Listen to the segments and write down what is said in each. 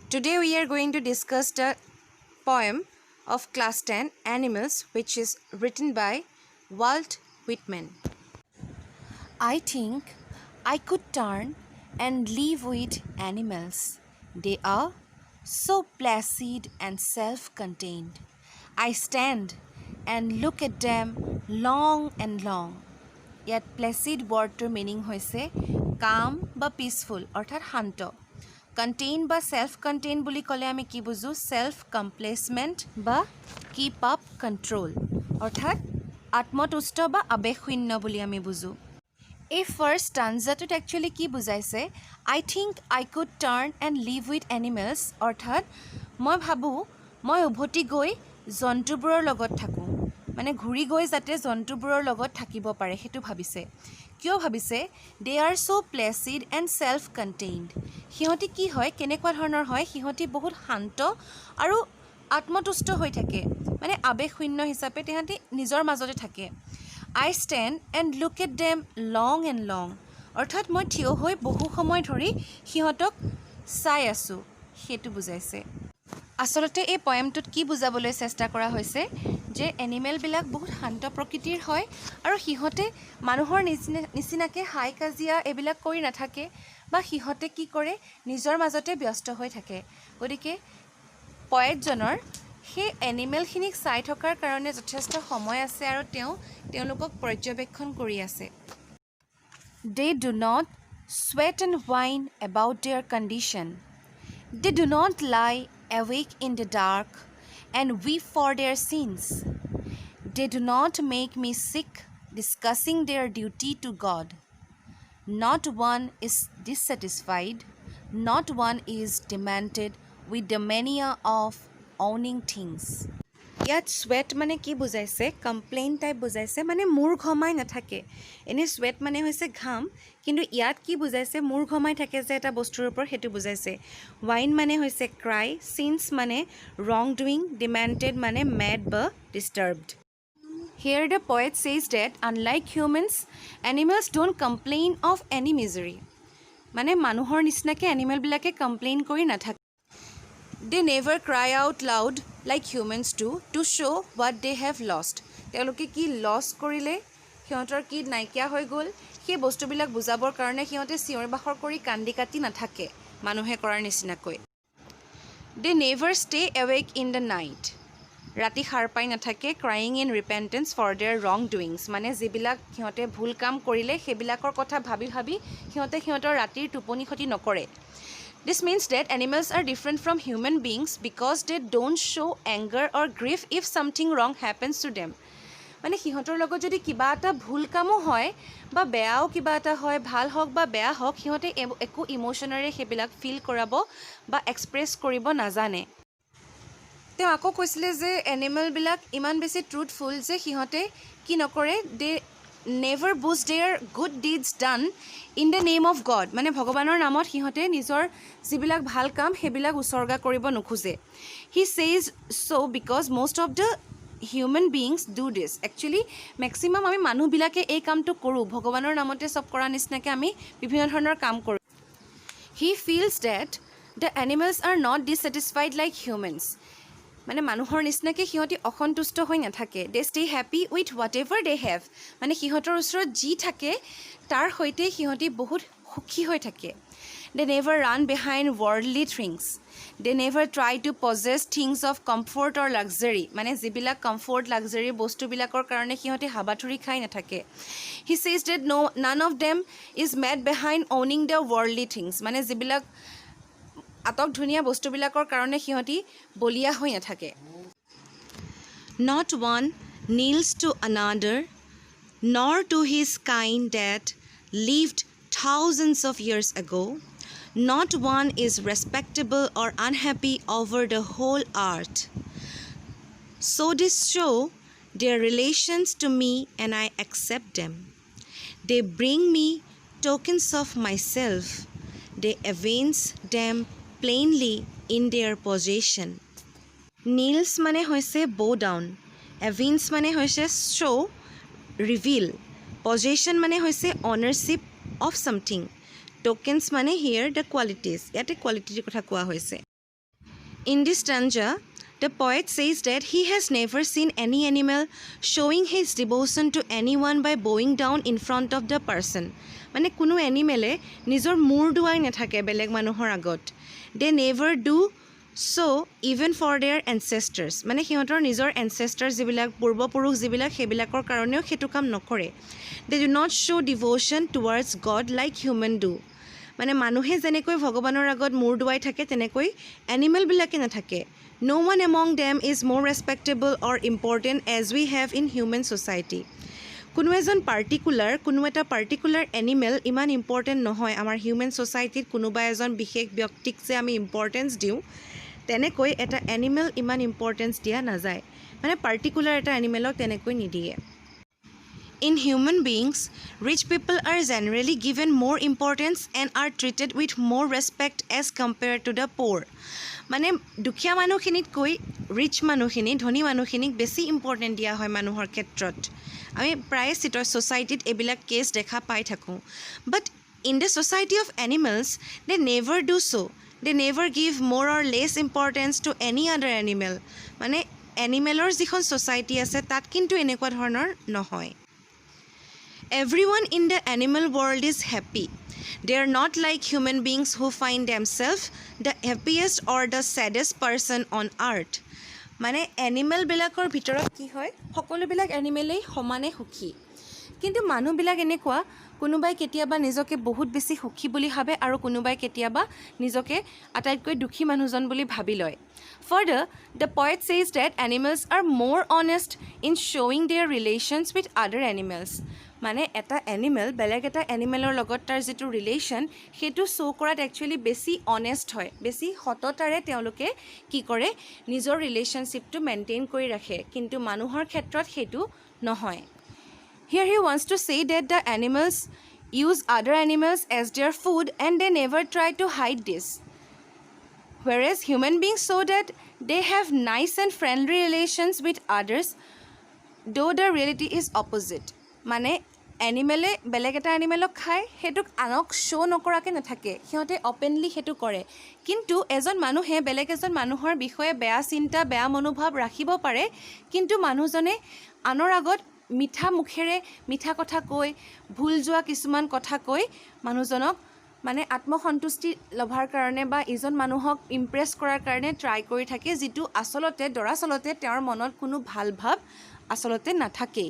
Today we are going to discuss the poem of class 10 Animals, which is written by Walt Whitman. I think I could turn and live with animals. They are so placid and self-contained. I stand and look at them long and long. Yet placid wordটোৰ meaning হৈছে calm বা peaceful অৰ্থাৎ শান্ত. Contain বা self-contained বুলি ক'লে আমি কি বুজো self-complacement বা keep up control অৰ্থাৎ আত্মতুষ্ট বা আবেগশূন্য বুলি আমি বুজো. এই ফাৰ্ষ্ট stanzaটোত actually কি বুজাইছে I think I could turn and live with animals অৰ্থাৎ মই ভাবো মই উভতি গৈ জন্তুবোৰৰ লগত থাকো মানে ঘুৰি গৈ যাতে জন্তুবোৰৰ লগত থাকিব পাৰে হেতু ভাবিছে কিয় ভাবিছে they are so placid and self contained হিহতি কি হয় কেনেকুৱা ধৰণৰ হয় হিহতি বহুত শান্ত আৰু আত্মতুষ্ট হৈ থাকে মানে আবেগশূন্য হিচাপে তেহাঁতি নিজৰ মাজতে থাকে I stand and look at them long and long অৰ্থাৎ মই থিয় হৈ বহু সময় ধৰি হিহতক চাই আছো হেতু বুজাইছে আসলতে এই পয়েমটোত কি বুজাবলৈ চেষ্টা কৰা হৈছে যে এনিমেল বিলাক বহুত শান্ত প্ৰকৃতিৰ হয় আৰু হিহতে মানুহৰ নিচিনাকে হাই কাজিয়া এবিলাক কৰি নাথাকে বা হিহতে কি কৰে নিজৰ মাজতে ব্যস্ত হৈ থাকে গতিকে পয়েটজনৰ সেই এনিমেলখিনিক চাই থকাৰ কাৰণে যথেষ্ট সময় আছে আৰু তেওঁলোকক পৰ্যবেক্ষণ কৰি আছে They do not sweat and whine about their condition. They do not lie awake in the dark and weep for their sins. They do not make me sick discussing their duty to God. Not one is dissatisfied, not one is demented with the mania of owning things. ইয়াত sweat মানে কি বুজাইছে complain type বুজাইছে মানে মূৰ ঘমাই নাথাকে এনে sweat মানে হৈছে ঘাম কিন্তু ইয়াত কি বুজাইছে মূৰ ঘমাই থাকে যে এটা বস্তুৰ ওপৰত হেতু বুজাইছে whine মানে হৈছে cry sins মানে wrong doing demented মানে mad বা disturbed Here the poet says that unlike humans animals don't complain of any misery মানে মানুহৰ নিচিনাকে এনিমেল বিলাকে কমপ্লেইন কৰি নাথাকে They never cry out loud like humans do to show what they have lost. তেওঁলোকে কি loss কৰিলে সিহঁতৰ কি নাইকিয়া হৈ গ'ল সেই বস্তুবিলাক বুজাবৰ কাৰণে সিহঁতে চিঞৰ বাখৰ কৰি কান্দি কাটি নাথাকে মানুহে কৰাৰ নিচিনাকৈ They never stay awake in the night. ৰাতি সাৰ পাই নাথাকে crying in repentance for their wrongdoings মানে যিবিলাক সিহঁতে ভুল কাম কৰিলে সেইবিলাকৰ কথা ভাবি ভাবি সিহঁতৰ ৰাতিৰ টোপনি ক্ষতি নকৰে This means that animals are different from human beings because they don't show anger or grief if something wrong happens to them. মানে সিহঁতৰ লগত যদি কিবা এটা ভুল কামো হয় বা বেয়াও কিবা এটা হয় ভাল হওক বা বেয়া হওক সিহঁতে একো ইমোশনেৰে সেইবিলাক ফিল কৰাব বা এক্সপ্ৰেছ কৰিব নাজানে তেওঁ আকৌ কৈছিলে যে এনিমেল বিলাক ইমান বেছি ট্ৰুথফুল যে সিহঁতে কি নকৰে দে never boast their good deeds done in the name of God মানে ভগৱানৰ নামত সিহঁতে নিজৰ যিবিলাক ভাল কাম হেবিলাক উৎসৰ্গা কৰিব নোখোজে He says so because most of the human beings do this actually maximum আমি মানুহবিলাকে এই কামটো কৰো ভগৱানৰ নামতে সব কৰা নিচিনাকে আমি বিভিন্ন ধৰণৰ কাম কৰো He feels that the animals are not dissatisfied like humans মানে মানুহৰ নিচিনাকে সিহঁতি অসন্তুষ্ট হৈ নাথাকে they stay happy with whatever they have মানে সিহঁতৰ ওচৰত যি থাকে তাৰ হৈতে সিহঁতি বহুত সুখী হৈ থাকে they never run behind worldly things they never try to possess things of comfort or luxury মানে যিবিলাক comfort luxury বস্তুবিলাকৰ কাৰণে সিহঁতি হাবাথুৰি খাই নাথাকে he says that none of them is mad behind owning the worldly things মানে যিবিলাক আতক ধুনিয়া বস্তুবিলাকৰ কাৰণে সিহঁতি বলিয়া হৈ নাথাকে Not one kneels to another nor to his kind that lived thousands of years ago not one is respectable or unhappy over the whole earth so this show their relations to me and I accept them they bring me tokens of myself they evince them plainly in their possession Kneels মানে হৈছে bow down evince মানে হৈছে show reveal possession মানে হৈছে ownership of something tokens মানে here the qualities ইয়াতে quality কথা কোৱা হৈছে In this stanza, the poet says that he has never seen any animal showing his devotion to anyone by bowing down in front of the person. মানে কোনো এনিমেলে নিজৰ মূৰ দুৱাই নাথাকে বেলেগ মানুহৰ আগত. They never do so even for their ancestors. মানে সিহঁতৰ নিজৰ এনচেষ্টাৰ যিবিলাক পূৰ্বপুৰুষ যিবিলাক সেইবিলাকৰ কাৰণেও সেইটো কাম নকৰে. They do not show devotion towards God like human do. মানে মানুহে যেনেকৈ ভগৱানৰ আগত মূৰ দুৱাই থাকে তেনেকৈ এনিমেলবিলাকে নাথাকে. No one among them is more respectable or important as we have in human society. কোনো এটা পাৰ্টিকুলাৰ এনিমেল ইমান ইম্পৰ্টেণ্ট নহয় আমাৰ হিউমেন ছ'চাইটিত কোনোবা এজন বিশেষ ব্যক্তিক যে আমি ইম্পৰ্টেঞ্চ দিওঁ তেনেকৈ এটা এনিমেল ইমান ইম্পৰ্টেঞ্চ দিয়া নাযায় মানে পাৰ্টিকুলাৰ এটা এনিমেলক তেনেকৈ নিদিয়ে In human beings, rich people are generally given more importance and are treated with more respect as compared to the poor. মানে দুখীয়া মানুহখিনিতকৈ ৰিচ মানুহখিনি ধনী মানুহখিনিক বেছি ইম্পৰ্টেণ্ট দিয়া হয় মানুহৰ ক্ষেত্ৰত আমি প্ৰায়ে ছ'চাইটিত এইবিলাক কেছ দেখা পাই থাকোঁ but in the society of animals they never do so' they never give more or less importance to any other animal মানে এনিমেলৰ যিখন ছ'চাইটি আছে তাত কিন্তু এনেকুৱা ধৰণৰ নহয় Everyone in the animal world is happy. They are not like human beings who find themselves the happiest or the saddest person on earth. মানে এনিমেলবিলাকৰ ভিতৰত কি হয় সকলোবিলাক এনিমেলেই সমানে সুখী কিন্তু মানুহবিলাক এনেকুৱা কোনোবাই কেতিয়াবা নিজকে বহুত বেছি সুখী বুলি ভাবে আৰু কোনোবাই কেতিয়াবা নিজকে আটাইতকৈ দুখী মানুহজন বুলি ভাবি লয় Further, the poet says that animals are more honest in showing their relations with other animals. মানে এটা এনিমেল বেলেগ এটা এনিমেলৰ লগত তাৰ যিটো ৰিলেশ্যন সেইটো শ্ব' কৰাত একচুৱেলি বেছি অনেষ্ট হয় বেছি সততাৰে তেওঁলোকে কি কৰে নিজৰ ৰিলেশ্যনশ্বিপটো মেইনটেইন কৰি ৰাখে কিন্তু মানুহৰ ক্ষেত্ৰত সেইটো নহয় Here he wants to say that the animals use other animals as their food and they never try to hide this. Whereas human beings show that they have nice and friendly relations with others, though the reality is opposite. মানে এনিমেলে বেলেগ এটা এনিমেলক খায় সেইটোক আনক show' নকৰাকৈ নাথাকে সিহঁতে openly সেইটো কৰে কিন্তু এজন মানুহে বেলেগ এজন মানুহৰ বিষয়ে বেয়া চিন্তা বেয়া মনোভাৱ ৰাখিব পাৰে কিন্তু মানুহজনে আনৰ আগত মিঠা মুখেৰে মিঠা কথা কৈ ভুল যোৱা কিছুমান কথা কৈ মানুহজনক মানে আত্মসন্তুষ্টি লভাৰ কাৰণে বা ইজন মানুহক ইমপ্ৰেছ কৰাৰ কাৰণে ট্ৰাই কৰি থাকে যিটো আচলতে দৰাচলতে তেওঁৰ মনত কোনো ভাল ভাৱ আচলতে নাথাকে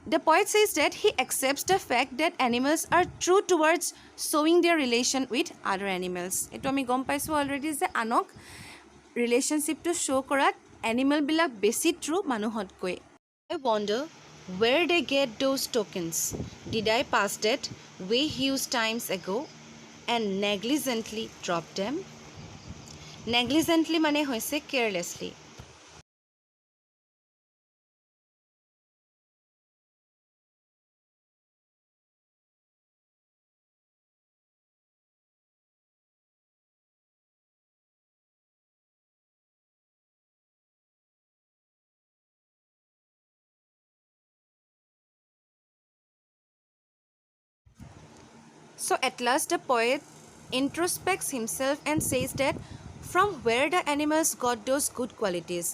The poet says that he accepts the fact that animals are true towards showing their relation with other animals. এটো আমি গম পাইছো অলৰেডি যে আনক ৰিলেশ্যনশ্বিপটো শ্ব' কৰাত এনিমেলবিলাক বেছি ট্ৰু মানুহতকৈ I wonder where they get those tokens. Did I pass that way huge times ago and negligently drop them? Negligently মানে হৈছে carelessly. So at last the poet introspects himself and says that from where the animals got those good qualities.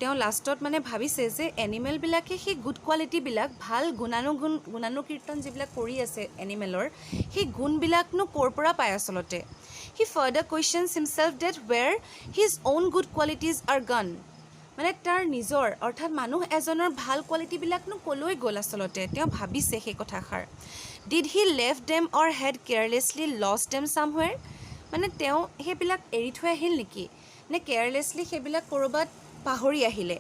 তেওঁ লাষ্টত মানে ভাবিছে যে এনিমেলবিলাকে সেই good কোৱালিটিবিলাক ভাল গুণানুকীৰ্তন যিবিলাক কৰি আছে এনিমেলৰ সেই গুণবিলাকনো ক'ৰ পৰা পায় আচলতে He further questions himself that where his own good qualities are gone. মানে তাৰ নিজৰ অৰ্থাৎ মানুহ এজনৰ ভাল কোৱালিটিবিলাকনো ক'লৈ গ'ল আচলতে তেওঁ ভাবিছে সেই কথাষাৰ Did he left them or had carelessly lost them somewhere? মানে তেওঁ সেইবিলাক এৰি থৈ আহিল নেকি নে কেয়াৰলেছলি সেইবিলাক ক'ৰবাত পাহৰি আহিলে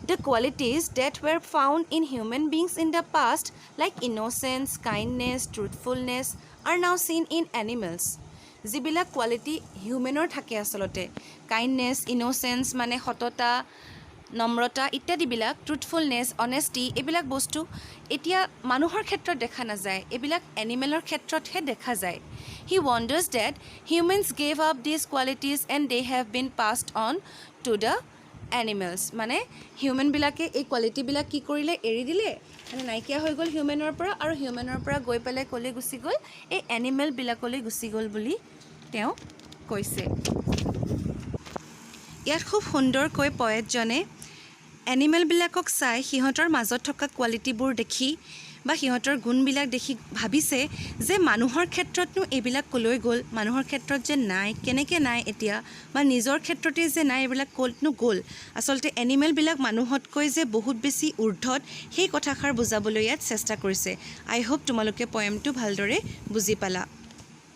The qualities that were found in human beings in the past like innocence, kindness, truthfulness are now seen in animals. যিবিলাক কোৱালিটি হিউমেনৰ থাকে আচলতে কাইণ্ডনেছ ইন'চেন্স মানে সততা নম্ৰতা ইত্যাদিবিলাক ট্ৰুথফুলনেছ অনেষ্টি এইবিলাক বস্তু এতিয়া মানুহৰ ক্ষেত্ৰত দেখা নাযায় এইবিলাক এনিমেলৰ ক্ষেত্ৰতহে দেখা যায় He wonders that humans gave up these qualities and they have been passed on to the animals মানে হিউমেনবিলাকে এই কোৱালিটিবিলাক কি কৰিলে এৰি দিলে মানে নাইকিয়া হৈ গ'ল হিউমেনৰ পৰা আৰু হিউমেনৰ পৰা গৈ পেলাই ক'লৈ গুচি গ'ল এই এনিমেলবিলাকলৈ গুচি গ'ল বুলি তেওঁ কৈছে ইয়াত খুব সুন্দৰকৈ পয়েটজনে এনিমেলবিলাকক চাই সিহঁতৰ মাজত থকা কোৱালিটিবোৰ দেখি বা সিহঁতৰ গুণবিলাক দেখি ভাবিছে যে মানুহৰ ক্ষেত্ৰতনো এইবিলাক কলৈ গ'ল, মানুহৰ ক্ষেত্ৰত যে নাই, কেনেকৈ নাই এতিয়া, বা নিজৰ ক্ষেত্ৰতে যে নাই, এইবিলাক ক'তনো গ'ল। আচলতে এনিমেলবিলাক মানুহতকৈ যে বহুত বেছি ঊৰ্ধত, সেই কথাষাৰ বুজাবলৈ ইয়াত চেষ্টা কৰিছে। আই হোপ তোমালোকে পয়েমটো ভালদৰে বুজি পালা।